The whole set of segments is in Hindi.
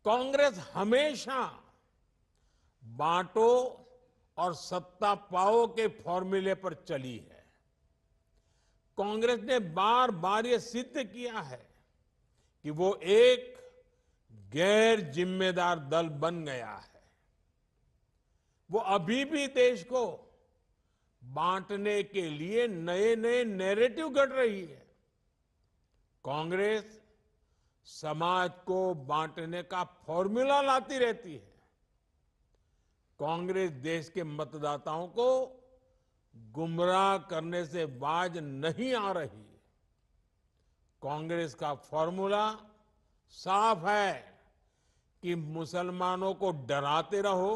कांग्रेस हमेशा बांटो और सत्ता पाओ के फॉर्मूले पर चली है। कांग्रेस ने बार बार ये सिद्ध किया है कि वो एक गैर जिम्मेदार दल बन गया है। वो अभी भी देश को बांटने के लिए नए नए नैरेटिव गढ़ रही है। कांग्रेस समाज को बांटने का फॉर्मूला लाती रहती है। कांग्रेस देश के मतदाताओं को गुमराह करने से बाज नहीं आ रही। कांग्रेस का फॉर्मूला साफ है कि मुसलमानों को डराते रहो,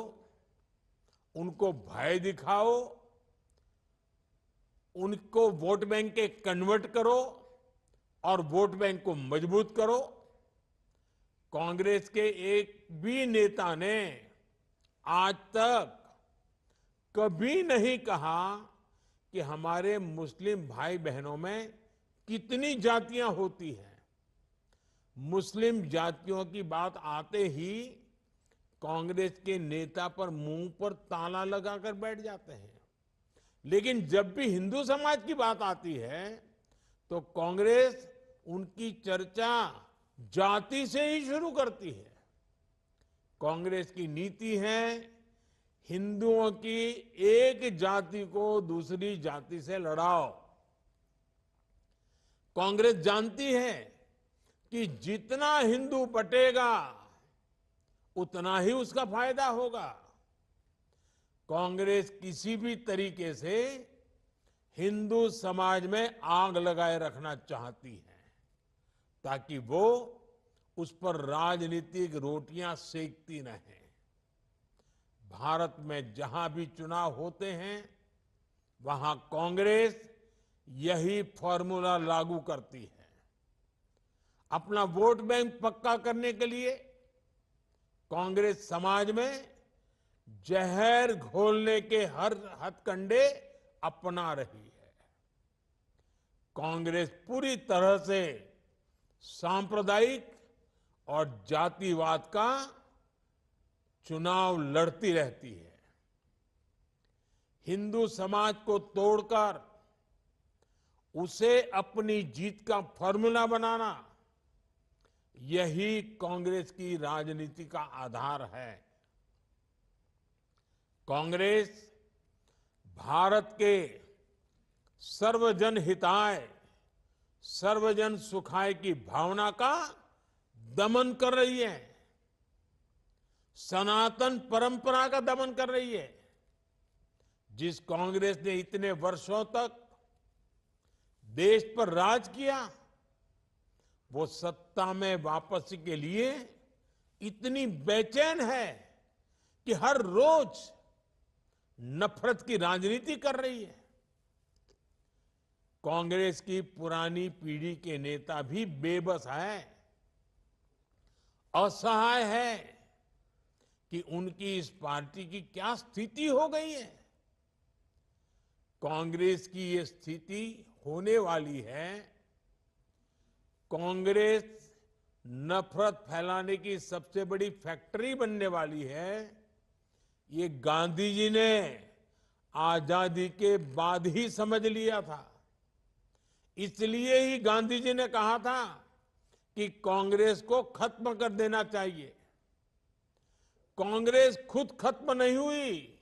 उनको भय दिखाओ, उनको वोट बैंक के कन्वर्ट करो और वोट बैंक को मजबूत करो। कांग्रेस के एक भी नेता ने आज तक कभी नहीं कहा कि हमारे मुस्लिम भाई बहनों में कितनी जातियां होती हैं। मुस्लिम जातियों की बात आते ही कांग्रेस के नेता पर मुंह पर ताला लगाकर बैठ जाते हैं। लेकिन जब भी हिंदू समाज की बात आती है तो कांग्रेस उनकी चर्चा जाति से ही शुरू करती है। कांग्रेस की नीति है हिंदुओं की एक जाति को दूसरी जाति से लड़ाओ। कांग्रेस जानती है कि जितना हिंदू बटेगा उतना ही उसका फायदा होगा। कांग्रेस किसी भी तरीके से हिंदू समाज में आग लगाए रखना चाहती है ताकि वो उस पर राजनीतिक रोटियां सेकती रहें। भारत में जहां भी चुनाव होते हैं वहां कांग्रेस यही फॉर्मूला लागू करती है। अपना वोट बैंक पक्का करने के लिए कांग्रेस समाज में जहर घोलने के हर हथकंडे अपना रही है। कांग्रेस पूरी तरह से सांप्रदायिक और जातिवाद का चुनाव लड़ती रहती है। हिंदू समाज को तोड़कर उसे अपनी जीत का फॉर्मूला बनाना, यही कांग्रेस की राजनीति का आधार है। कांग्रेस भारत के सर्वजन हिताय, सर्वजन सुखाय की भावना का दमन कर रही है, सनातन परंपरा का दमन कर रही है। जिस कांग्रेस ने इतने वर्षों तक देश पर राज किया, वो सत्ता में वापसी के लिए इतनी बेचैन है कि हर रोज नफरत की राजनीति कर रही है। कांग्रेस की पुरानी पीढ़ी के नेता भी बेबस है, असहाय है कि उनकी इस पार्टी की क्या स्थिति हो गई है। कांग्रेस की ये स्थिति होने वाली है। कांग्रेस नफरत फैलाने की सबसे बड़ी फैक्ट्री बनने वाली है। ये गांधी जी ने आजादी के बाद ही समझ लिया था। इसलिए ही गांधी जी ने कहा था कि कांग्रेस को खत्म कर देना चाहिए। कांग्रेस खुद खत्म नहीं हुई,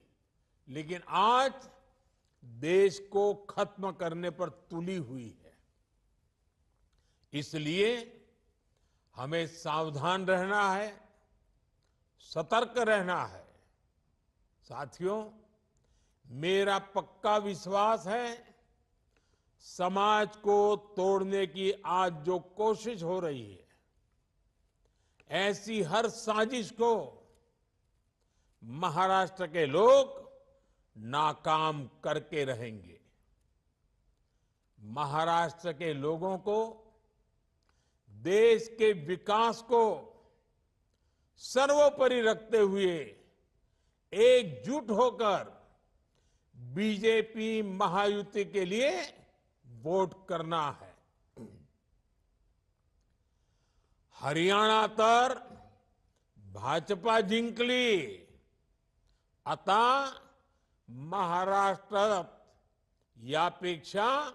लेकिन आज देश को खत्म करने पर तुली हुई है। इसलिए हमें सावधान रहना है, सतर्क रहना है। साथियों, मेरा पक्का विश्वास है समाज को तोड़ने की आज जो कोशिश हो रही है, ऐसी हर साजिश को महाराष्ट्र के लोग नाकाम करके रहेंगे। महाराष्ट्र के लोगों को देश के विकास को सर्वोपरि रखते हुए एकजुट होकर बीजेपी महायुति के लिए वोट करना है। हरियाणा तर भाजपा जिंकली. आता महाराष्ट्रात यापेक्षा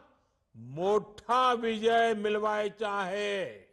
मोठा विजय मिळवायचा आहे.